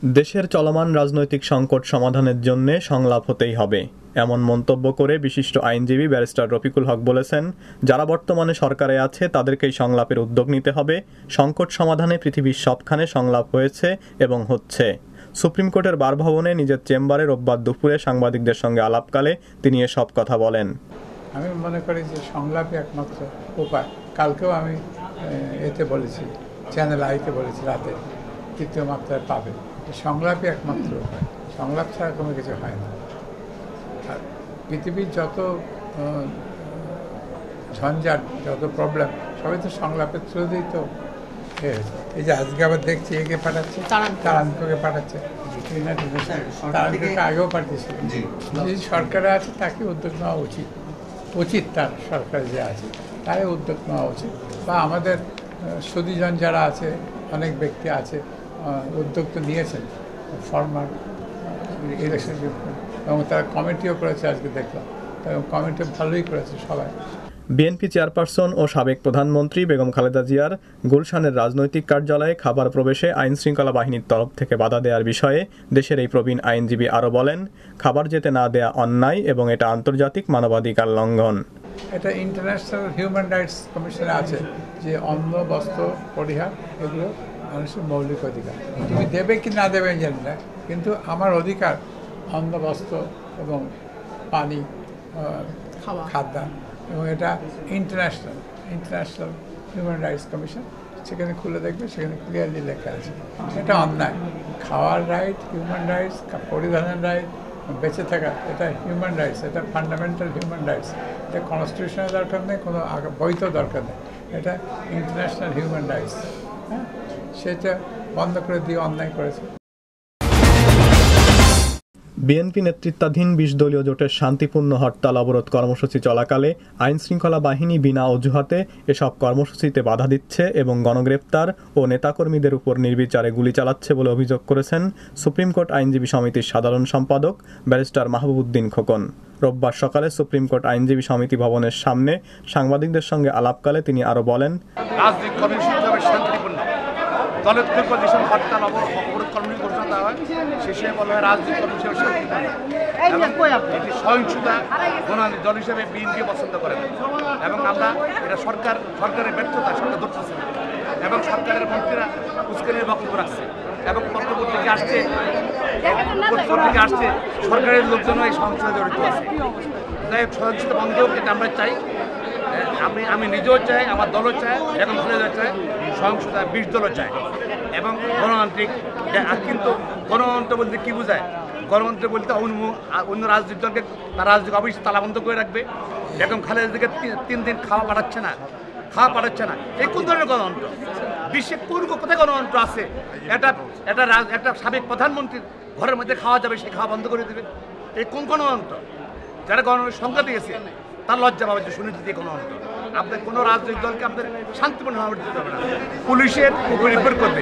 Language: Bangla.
দেশের চলমান রাজনৈতিক সংকট সমাধানের জন্য সংলাপ হতেই হবে, এমন মন্তব্য করে বিশিষ্ট আইনজীবী ব্যারিস্টার রফিকুল হক বলেছেন, যারা বর্তমানে সরকারে আছে তাদেরকেই সংলাপের উদ্যোগ নিতে হবে। সংকট সমাধানে পৃথিবীর সবখানে সংলাপ হয়েছে এবং হচ্ছে। সুপ্রিম কোর্টের বার ভবনে নিজের চেম্বারে রোববার দুপুরে সাংবাদিকদের সঙ্গে আলাপকালে তিনি এসব কথা বলেন। আমি মনে করি যে সংলাপই একমাত্র উপায়। কালকেও আমি এতে বলেছি, চ্যানেল আইতে বলেছি, রাতে তৃতীয় মাত্রায় পাবে। সংলাপই একমাত্র উপায়, সংলাপ ছাড়া কোনো কিছু হয় না। আর পৃথিবীর যত ঝঞ্ঝাট, যত প্রবলেম, সবই তো সংলাপের থ্রু দিয়েই তো এই যে আজকে আবার দেখছি একে পাঠাচ্ছে, তারানকে পাঠাচ্ছে, তারানকে আগেও পাঠিয়েছিল। যে সরকারে আছে তাকে উদ্যোগ নেওয়া উচিত তার সরকার যে আছে তাই উদ্যোগ নেওয়া উচিত। বা আমাদের সুদীজন যারা আছে, অনেক ব্যক্তি আছে, উদ্যোগ তো নিয়েছেন ফর্মার ইলেকশন, এবং তারা কমিটিও করেছে, আজকে দেখলাম কমিটি ভালোই করেছে সবাই। বিএনপি চেয়ারপারসন ও সাবেক প্রধানমন্ত্রী বেগম খালেদা জিয়ার গুলশানের রাজনৈতিক কার্যালয়ে খাবার প্রবেশে আইনশৃঙ্খলা বাহিনীর তরফ থেকে বাধা দেওয়ার বিষয়ে দেশের এই প্রবীণ আইনজীবী আরও বলেন, খাবার যেতে না দেয়া অন্যায় এবং এটা আন্তর্জাতিক মানবাধিকার লঙ্ঘন। এটা ইন্টারন্যাশনাল হিউম্যান রাইটস কমিশনে আছে যে অন্ন, বস্ত্র, পরিহার এগুলো মানুষের মৌলিক অধিকার। তুমি দেবে কি না দেবে জানি না, কিন্তু আমার অধিকার অন্ন, বস্ত্র এবং পানি, খাদ্য, এবং এটা ইন্টারন্যাশনাল হিউম্যান রাইটস কমিশন, সেখানে খুলে দেখবে, সেখানে ক্লিয়ারলি লেখা আছে। এটা অন্যায়। খাওয়ার রাইট, হিউম্যান রাইটস, পরিধানের রাইট, বেঁচে থাকা, এটা হিউম্যান রাইটস, এটা ফান্ডামেন্টাল হিউম্যান রাইটস। এটা কনস্টিটিউশনের দরকার নেই, কোনো বৈধ দরকার নেই, এটা ইন্টারন্যাশনাল হিউম্যান রাইটস। হ্যাঁ, সেটা বন্ধ করে দিয়ে অন্যায় করেছে। বিএনপি নেতৃত্বাধীন ২০ দলীয় জোটের শান্তিপূর্ণ হরতাল অবরোধ কর্মসূচি চলাকালে আইনশৃঙ্খলা বাহিনী বিনা অজুহাতে এসব কর্মসূচিতে বাধা দিচ্ছে এবং গণগ্রেপ্তার ও নেতাকর্মীদের উপর নির্বিচারে গুলি চালাচ্ছে বলে অভিযোগ করেছেন সুপ্রিম কোর্ট আইনজীবী সমিতির সাধারণ সম্পাদক ব্যারিস্টার মাহবুব উদ্দিন খোকন। রোববার সকালে সুপ্রিম কোর্ট আইনজীবী সমিতি ভবনের সামনে সাংবাদিকদের সঙ্গে আলাপকালে তিনি আরও বলেন, দলের থেকে যেসব হরতাল অবরোধ কর্মসূচি ঘোষণা দেওয়া হয় শেষে বলা হয় রাজনৈতিক কর্মসূচি এটি সহিংসতা দল হিসেবে বিএনপি পছন্দ করে না, এবং আমরা এটা সরকারের ব্যর্থতা সরকার ধরতেছে এবং সরকারের মন্ত্রীরা উস্কানির বক্তব্য রাখছে এবং পত্রপত্রিকা আসছে সরকারের লোকজনও এই সহিংসতা জড়িত আছে। তাই সহিংসতা বন্ধ হোক, এটা আমরা চাই। আমি নিজেও চাই, আমার দলও চায়, এখন খালেদা চায়, সহিংসতা ২০ দলও চায় এবং গণতান্ত্রিক। কিন্তু গণতন্ত্র বলতে কী বোঝায়? গণতন্ত্র বলতে অন্য রাজনৈতিক দলকে তার রাজনৈতিক অফিস তালাবন্ধ করে রাখবে, এখন খালেদা দিকে ৩ দিন খাওয়া পাঠাচ্ছে না। এই কোন ধরনের গণতন্ত্র? বিশ্বে কোথায় গণতন্ত্র আছে? একটা সাবেক প্রধানমন্ত্রীর ঘরের মধ্যে খাওয়া যাবে, সে খাওয়া বন্ধ করে দেবে। এই কোন গণতন্ত্র? যারা গণতন্ত্রের সংখ্যা দিয়েছে তার লজ্জা পাবে যে শুনে দিতে গণতন্ত্র। আপনার কোনো রাজনৈতিক দলকে আপনাদের শান্তিপূর্ণ দিতে হবে না, পুলিশের উপর নির্ভর করবে।